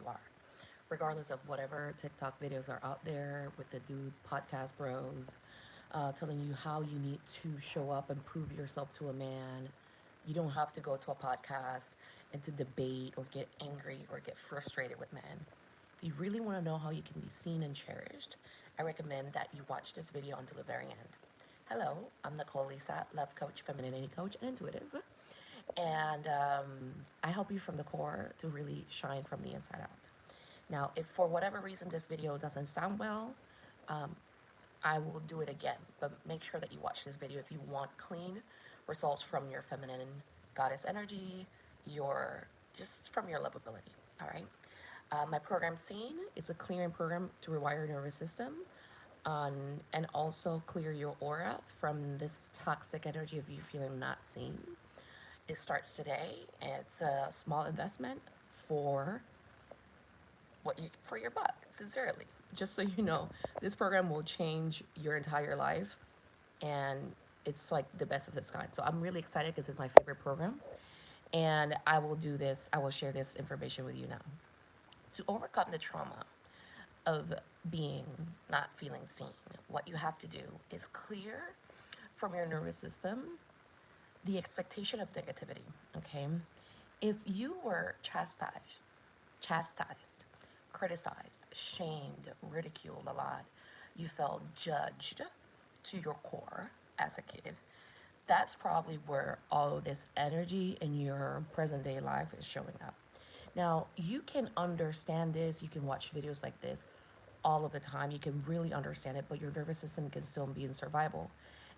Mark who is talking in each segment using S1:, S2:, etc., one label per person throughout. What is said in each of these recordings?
S1: are. Regardless of whatever TikTok videos are out there with the dude podcast bros telling you how you need to show up and prove yourself to a man. You don't have to go to a podcast and to debate or get angry or get frustrated with men. If you really want to know how you can be seen and cherished, I recommend that you watch this video until the very end. Hello, I'm Nicole Lisa, love coach, femininity coach, and intuitive. And I help you from the core to really shine from the inside out. Now, if for whatever reason this video doesn't sound well, um, I will do it again. But make sure that you watch this video if you want clean results from your feminine goddess energy, your just from your lovability. All right. My program Scene is a clearing program to rewire your nervous system and also clear your aura from this toxic energy of you feeling not seen. It starts today. It's a small investment for for your buck, sincerely. Just so you know, this program will change your entire life, and it's like the best of its kind. So I'm really excited because it's my favorite program, and I will do this. I will share this information with you now. To overcome the trauma of being not feeling seen, what you have to do is clear from your nervous system the expectation of negativity. Okay, if you were chastised, criticized, shamed, ridiculed a lot, you felt judged to your core as a kid, that's probably where all of this energy in your present day life is showing up. Now, you can understand this, you can watch videos like this all of the time, you can really understand it, but your nervous system can still be in survival.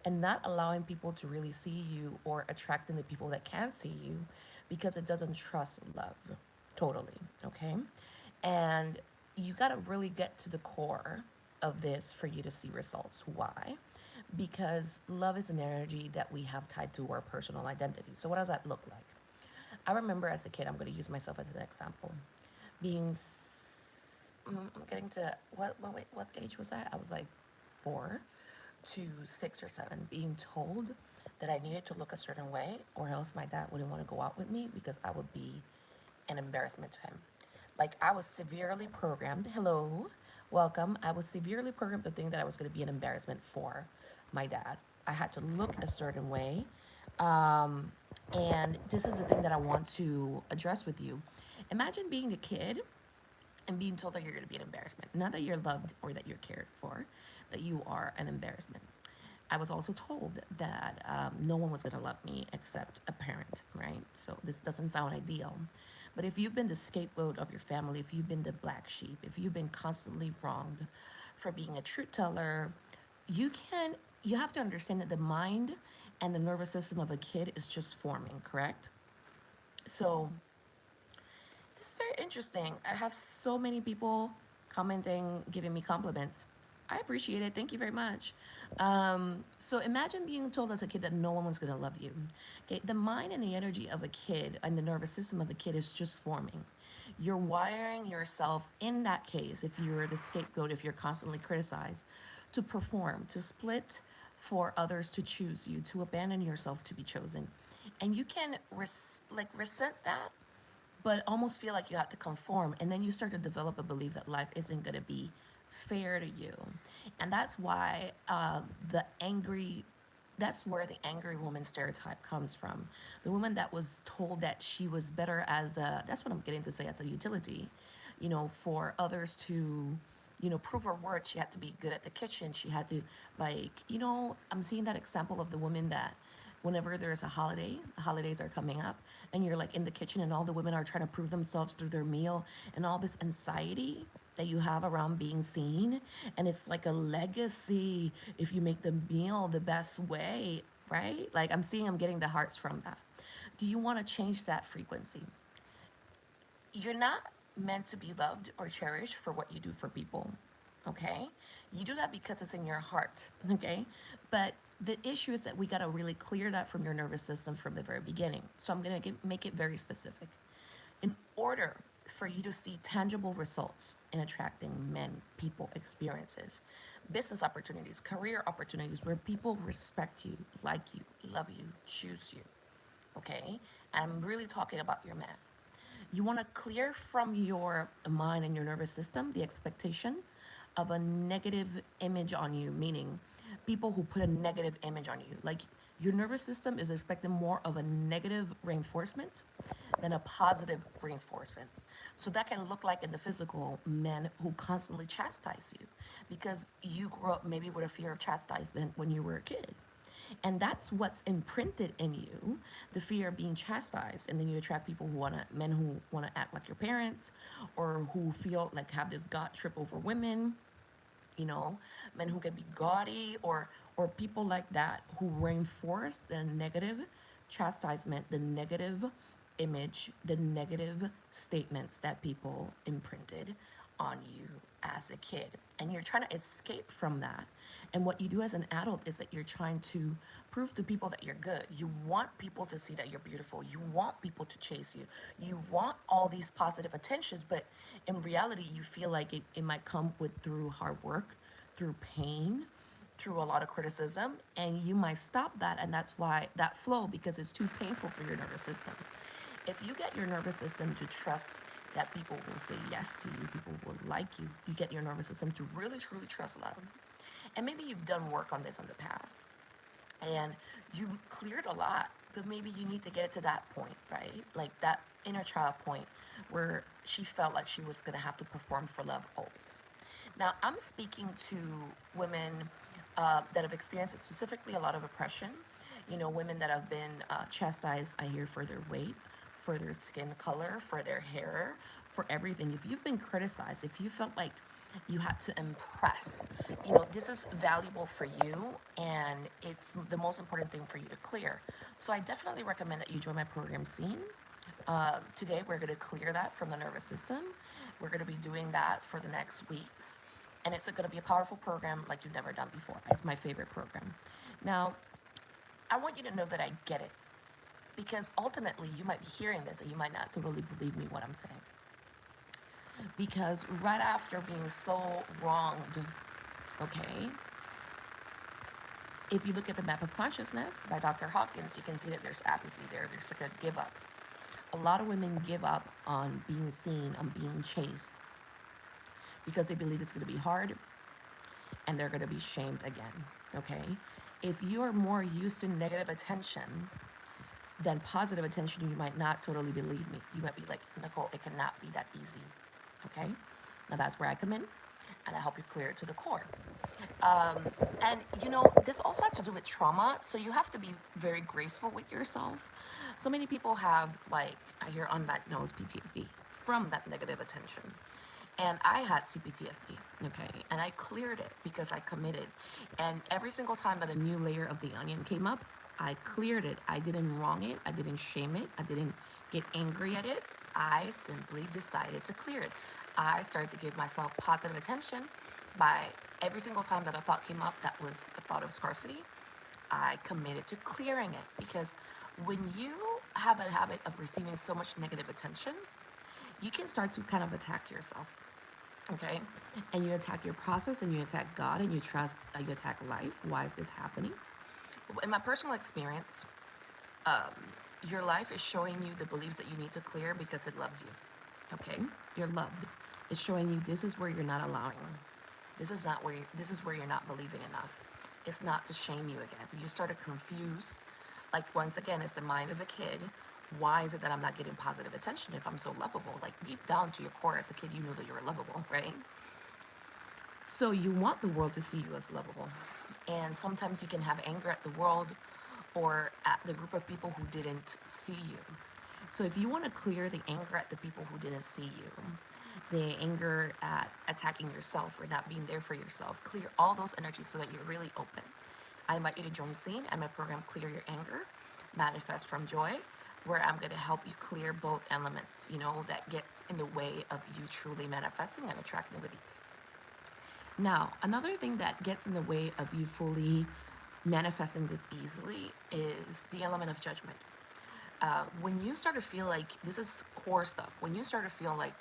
S1: And not allowing people to really see you or attracting the people that can see you because it doesn't trust love totally, okay? And you got to really get to the core of this for you to see results. Why? Because love is an energy that we have tied to our personal identity. So, what does that look like? I remember as a kid, I'm going to use myself as an example, being, I'm getting to, what age was I? I was like 4 to 6 or 7, being told that I needed to look a certain way or else my dad wouldn't want to go out with me because I would be an embarrassment to him. Like I was severely programmed. Hello, welcome. I was severely programmed to think that I was going to be an embarrassment for my dad. I had to look a certain way. Um, and this is the thing that I want to address with you. Imagine being a kid and being told that you're going to be an embarrassment. Not that you're loved or that you're cared for, that you are an embarrassment. I was also told that no one was going to love me except a parent, right? So this doesn't sound ideal. But if you've been the scapegoat of your family, if you've been the black sheep, if you've been constantly wronged for being a truth teller, you can you have to understand that the mind and the nervous system of a kid is just forming, correct? So this is very interesting. I have so many people commenting, giving me compliments. I appreciate it. Thank you very much. So imagine being told as a kid that no one was going to love you. Okay, the mind and the energy of a kid and the nervous system of a kid is just forming. You're wiring yourself in that case, if you're the scapegoat, if you're constantly criticized, to perform, to split for others to choose you, to abandon yourself to be chosen. And you can resent that but almost feel like you have to conform. And then you start to develop a belief that life isn't going to be fair to you. And that's why that's where the angry woman stereotype comes from. The woman that was told that she was better as that's what I'm getting to say, as a utility, for others to, prove her worth. She had to be good at the kitchen. She had to, I'm seeing that example of the woman that whenever there's a holiday, the holidays are coming up, and you're like in the kitchen and all the women are trying to prove themselves through their meal and all this anxiety that you have around being seen. And it's like a legacy if you make the meal the best way, right? Like I'm getting the hearts from that. Do you want to change that frequency? You're not meant to be loved or cherished for what you do for people, okay? You do that because it's in your heart, okay? But the issue is that we got to really clear that from your nervous system from the very beginning. So I'm going to make it very specific. In order for you to see tangible results in attracting men, people, experiences, business opportunities, career opportunities where people respect you, like you, love you, choose you, okay? I'm really talking about your man. You want to clear from your mind and your nervous system the expectation of a negative image on you, meaning people who put a negative image on you. Like your nervous system is expecting more of a negative reinforcement than a positive reinforcement. So that can look like in the physical men who constantly chastise you because you grew up maybe with a fear of chastisement when you were a kid. And that's what's imprinted in you, the fear of being chastised. And then you attract people who men who want to act like your parents, or who feel like have this God trip over women, you know, men who can be gaudy, or people like that who reinforce the negative chastisement, the negative image, the negative statements that people imprinted on you as a kid. And you're trying to escape from that. And what you do as an adult is that you're trying to prove to people that you're good. You want people to see that you're beautiful. You want people to chase you. You want all these positive attentions, but in reality, you feel like it might come with through hard work, through pain, through a lot of criticism, and you might stop that, and that's why that flow, because it's too painful for your nervous system. If you get your nervous system to trust that people will say yes to you, people will like you, you get your nervous system to really truly trust love. And maybe you've done work on this in the past and you cleared a lot, but maybe you need to get it to that point, right? Like that inner child point where she felt like she was going to have to perform for love always. Now, I'm speaking to women that have experienced specifically a lot of oppression. You know, women that have been chastised, I hear, for their weight, for their skin color, for their hair, for everything. If you've been criticized, if you felt like you had to impress, you know, this is valuable for you, and it's the most important thing for you to clear. So I definitely recommend that you join my program Scene. Today, we're going to clear that from the nervous system. We're going to be doing that for the next weeks. And it's going to be a powerful program like you've never done before. It's my favorite program. Now, I want you to know that I get it. Because ultimately, you might be hearing this and you might not totally believe me what I'm saying. Because right after being so wronged, okay, if you look at the map of consciousness by Dr. Hawkins, you can see that there's apathy there. There's like a give up. A lot of women give up on being seen, on being chased, because they believe it's going to be hard and they're going to be shamed again, okay? If you are more used to negative attention than positive attention, you might not totally believe me. You might be like, Nicole, it cannot be that easy, okay? Now that's where I come in, and I help you clear it to the core. And you know, this also has to do with trauma, so you have to be very graceful with yourself. So many people have, like, I hear undiagnosed PTSD from that negative attention. And I had CPTSD, okay? And I cleared it because I committed. And every single time that a new layer of the onion came up, I cleared it. I didn't wrong it. I didn't shame it. I didn't get angry at it. I simply decided to clear it. I started to give myself positive attention by every single time that a thought came up that was a thought of scarcity. I committed to clearing it, because when you have a habit of receiving so much negative attention, you can start to kind of attack yourself, okay? And you attack your process, and you attack God, and you attack life. Why is this happening? In my personal experience, your life is showing you the beliefs that you need to clear because it loves you, okay? You're loved. It's showing you this is where you're not allowing. This is where you're not believing enough. It's not to shame you again. You start to confuse, like, once again, it's the mind of a kid. Why is it that I'm not getting positive attention if I'm so lovable? Like, deep down to your core as a kid, you knew that you were lovable, right? So you want the world to see you as lovable. And sometimes you can have anger at the world or at the group of people who didn't see you. So if you want to clear the anger at the people who didn't see you, the anger at attacking yourself or not being there for yourself, clear all those energies so that you're really open. I invite you to join Scene and my program, Clear Your Anger, Manifest from Joy, where I'm going to help you clear both elements, you know, that gets in the way of you truly manifesting and attracting with ease. Now, another thing that gets in the way of you fully manifesting this easily is the element of judgment. When you start to feel like, this is core stuff, when you start to feel like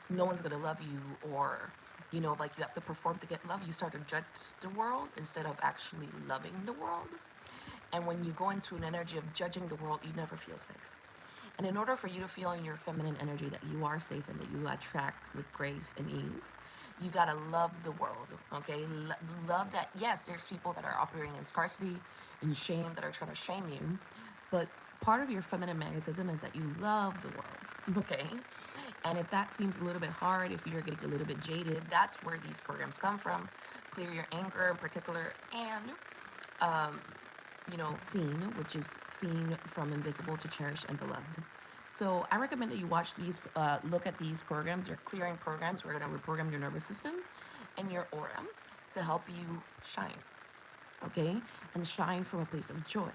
S1: no one's going to love you, or, you know, like you have to perform to get love, you start to judge the world instead of actually loving the world. And when you go into an energy of judging the world, you never feel safe. And in order for you to feel in your feminine energy that you are safe and that you attract with grace and ease, you gotta love the world, okay? Love that, yes, there's people that are operating in scarcity and shame that are trying to shame you, but part of your feminine magnetism is that you love the world, okay? And if that seems a little bit hard, if you're getting a little bit jaded, that's where these programs come from. Clear your anger in particular, and seen, which is seen from invisible to cherished and beloved. So I recommend that you watch these, look at these programs. They're clearing programs. We're going to reprogram your nervous system and your aura to help you shine, okay? And shine from a place of joy,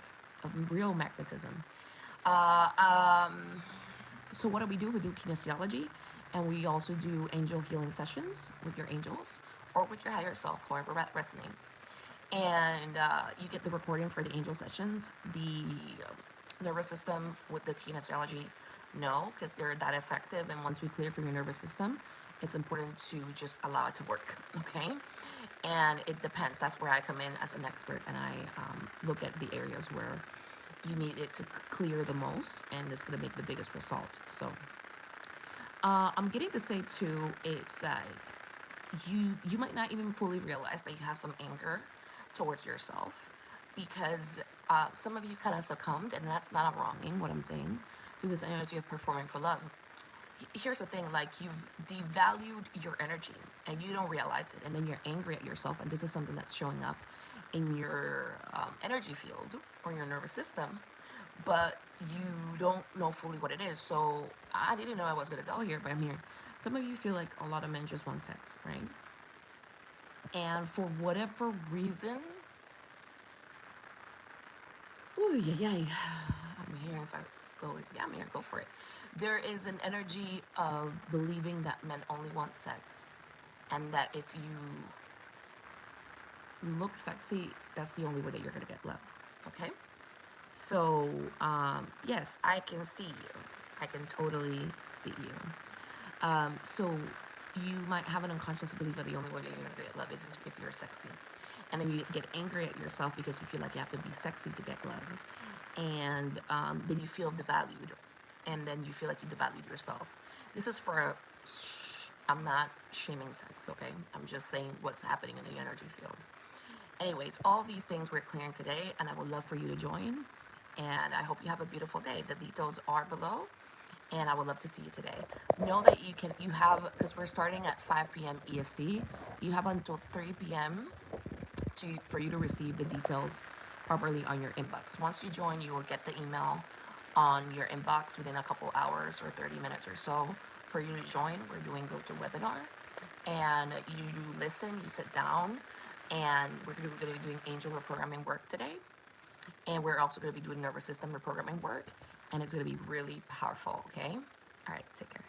S1: of real magnetism. Uh, um, so what do? We do kinesiology, and we also do angel healing sessions with your angels or with your higher self, however that resonates. And you get the recording for the angel sessions. The nervous system with the kinesiology, no, because they're that effective. And once we clear from your nervous system, it's important to just allow it to work, okay? And it depends. That's where I come in as an expert, and I look at the areas where you need it to clear the most, and it's going to make the biggest result. So I'm getting to say too, it's like you might not even fully realize that you have some anger towards yourself, because some of you kind of succumbed, and that's not wronging what I'm saying, to this energy of performing for love. Here's the thing, like, you've devalued your energy and you don't realize it, and then you're angry at yourself, and this is something that's showing up in your energy field or your nervous system, but you don't know fully what it is. So I didn't know I was going to go here, but I'm here. Some of you feel like a lot of men just want sex, right? And for whatever reason, ooh, yeah, I'm here. If I go, yeah, I'm here, go for it. There is an energy of believing that men only want sex, and that if you look sexy, that's the only way that you're gonna get love. Okay? So, yes, I can see you. I can totally see you. So you might have an unconscious belief that the only way that you're gonna get love is if you're sexy. And then you get angry at yourself because you feel like you have to be sexy to get love. And then you feel devalued. And then you feel like you devalued yourself. This is for I'm not shaming sex, okay? I'm just saying what's happening in the energy field. Anyways, all these things we're clearing today, and I would love for you to join. And I hope you have a beautiful day. The details are below, and I would love to see you today. Know that you have, because we're starting at 5 p.m. EST, you have until 3 p.m. For you to receive the details properly on your inbox. Once you join, you will get the email on your inbox within a couple hours or 30 minutes or so for you to join. We're doing GoToWebinar, and you listen, you sit down, and we're going to be doing angel reprogramming work today, and we're also going to be doing nervous system reprogramming work, and it's going to be really powerful, okay? All right, take care.